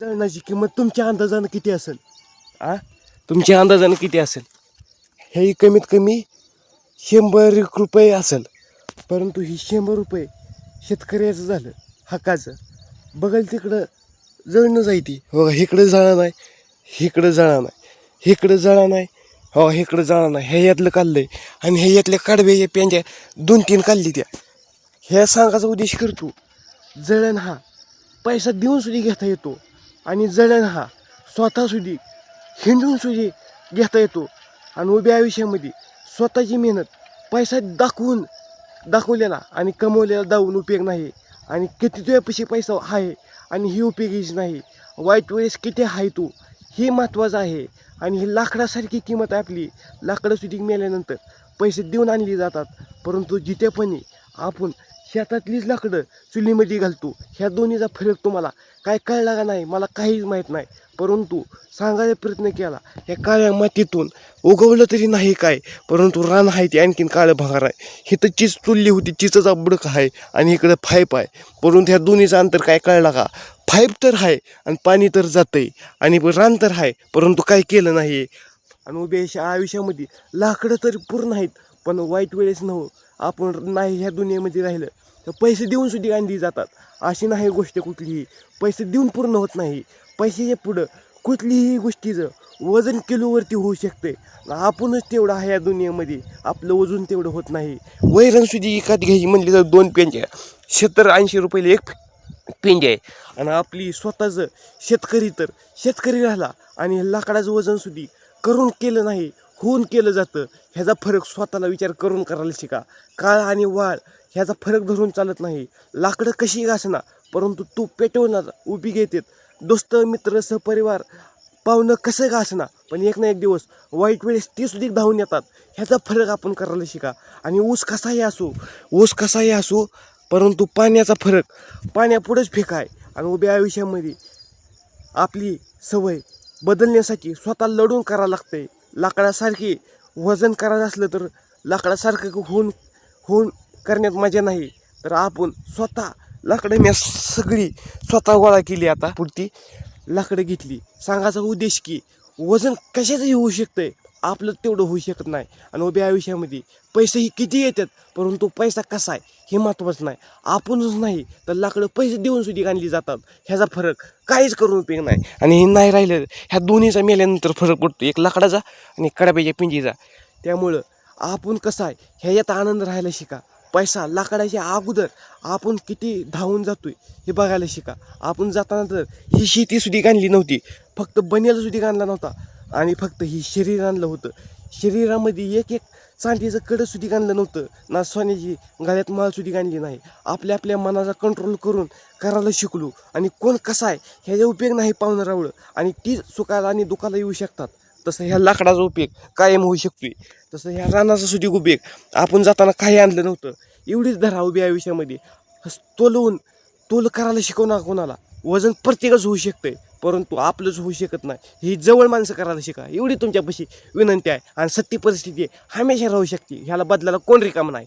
तळणाची किंमत तुमच्या अंदाजानं किती असेल? तुमच्या अंदाजानं किती असेल? हे कमीत कमी 100 रुपये असेल. परंतु ही 100 रुपये शेतकऱ्याचं झालं, हक्काचं. बघाल तिकडं जळणं जायती. हो, इकडं जळा नाही, इकडं जळा नाही, इकडं जळा नाही, हो इकडं जळा नाही. हे यातलं काढलंय आणि हे यातल्या काढव्या पेंज्या 2-3 काढली त्या. ह्या सांगायचा उद्देश करतो, जळण हा पैसा देऊन सुद्धा घेता येतो आणि जळण हा स्वतः सुद्धा हिंडून सुद्धा घेता येतो. आणि उभ्या आयुष्यामध्ये स्वतःची मेहनत पैसा दाखवलेला आणि कमवलेला दावून उपयोग नाही. आणि किती तुझ्यापाशी पैसा आहे आणि ही उपयोगीच नाही. वाईट वेळेस किती आहे तू, हे महत्त्वाचं आहे. आणि ही लाकडासारखी किंमत आहे आपली. लाकडं सुद्धा मेल्यानंतर पैसे देऊन आणली जातात, परंतु जितेपणी आपण शेतातलीच लाकडं चुलीमध्ये घालतो. ह्या दोन्हीचा फरक तुम्हाला काय कळला का नाही मला काहीच माहीत नाही. परंतु सांगायचा प्रयत्न केला, ह्या काळ्या मातीतून उगवलं तरी नाही काय, परंतु रान आहे ते आणखीन काळं भांगार आहे. इथं चीज तुलली होती, चिचचा बुडका आहे आणि इकडं फाईप आहे. परंतु ह्या दोन्हीचं अंतर काय कळला का? फाईप तर आहे आणि पाणी तर जातंय आणि रान तर आहे, परंतु काय केलं नाही. आणि उभ्या आयुष्यामध्ये लाकडं तरी पूर्ण आहेत, पण वाईट वेळेस आपण नाही ह्या दुनियेमध्ये राहिलं तर पैसे देऊन सुद्धा आणली जातात. अशी नाही गोष्ट कुठलीही, पैसे देऊन पूर्ण होत नाही. पैशाच्या पुढं कुठलीही गोष्टीचं वजन किलोवरती होऊ शकते. आपणच तेवढं आहे या दुनियेमध्ये, आपलं वजन तेवढं होत नाही. वैरण सुद्धा एखाद घ्यायची म्हणली तर 2 पेंज्या 70-80 रुपयाला एक पेंजी आहे. आणि आपली स्वतःचं शेतकरी राहिला आणि लाकडाचं वजन सुद्धा करून केलं नाही, होऊन केलं जातं. ह्याचा फरक स्वतःला विचार करून करायला शिका. काळ आणि वाळ ह्याचा फरक धरून चालत नाही. लाकडं कशी घासना, परंतु तू पेटवणार उभी घेतात. दोस्त मित्र सहपरिवार पाहुणं कसं घासना, पण एक ना एक दिवस वाईट वेळेस ते सुद्धा धावून येतात. ह्याचा फरक आपण करायला शिका. आणि ऊस कसाही असो, परंतु पाण्याचा फरक पाण्यापुढंच फेकाय. आणि उभ्या आयुष्यामध्ये आपली सवय बदलण्यासाठी स्वतः लढून करावं लागतंय. लाकडासारखी वजन करायचं असलं तर लाकडासारखं होऊन करण्यात मजा नाही. तर आपण स्वतः लाकडं मी सगळी स्वतः गोळा केली. आता पुरती लाकडं घेतली. सांगायचा उद्देश की वजन कशाचंही होऊ शकतंय, आपलं तेवढं होऊ शकत नाही. आणि उभ्या आयुष्यामध्ये पैसेही किती येतात, परंतु पैसा कसा आहे हे महत्त्वाचं नाही. आपणच नाही तर लाकडं पैसे देऊन सुद्धा आणली जातात. ह्याचा फरक काहीच करून उपयोग नाही. आणि हे नाही राहिलं, ह्या दोन्हीचा मेल्यानंतर फरक पडतो, एक लाकडाचा आणि कडाब्याच्या पिंजीचा. त्यामुळं आपण कसं आहे ह्याच्यात आनंद राहायला शिका. पैसा लाकडाच्या अगोदर आपण किती धावून जातोय हे बघायला शिका. आपण जाताना तर ही शेतीसुद्धा आणली नव्हती, फक्त बनेल सुद्धा आणला नव्हता आणि फक्त ही शरीर आणलं होतं. शरीरामध्ये एक चांदीचं कडं सुद्धा आणलं नव्हतं, ना सोन्याची गळ्यात माळ सुद्धा आणली नाही. आपल्या मनाचा कंट्रोल करून करायला शिकलो. आणि कोण कसा आहे ह्याचा उपयोग नाही पाहुणं रावळं, आणि ती सुखाला आणि दुखाला येऊ शकतात. तसं ह्या लाकडाचा उपयोग कायम होऊ शकतोय. तसं ह्या रानाचा सुद्धा उपयोग, आपण जाताना काही आणलं नव्हतं, एवढीच धरा उभ्या आयुष्यामध्ये तोल करायला शिकवणार कोणाला. वजन प्रत्येकच होऊ शकतंय, परंतु आपलंच होऊ शकत नाही. ही जवळ माणसं करायला शिका, एवढी तुमच्यापाशी विनंती आहे. आणि सत्य परिस्थिती हमेशा राहू शकते, ह्याला बदलायला कोण रिकाम नाही.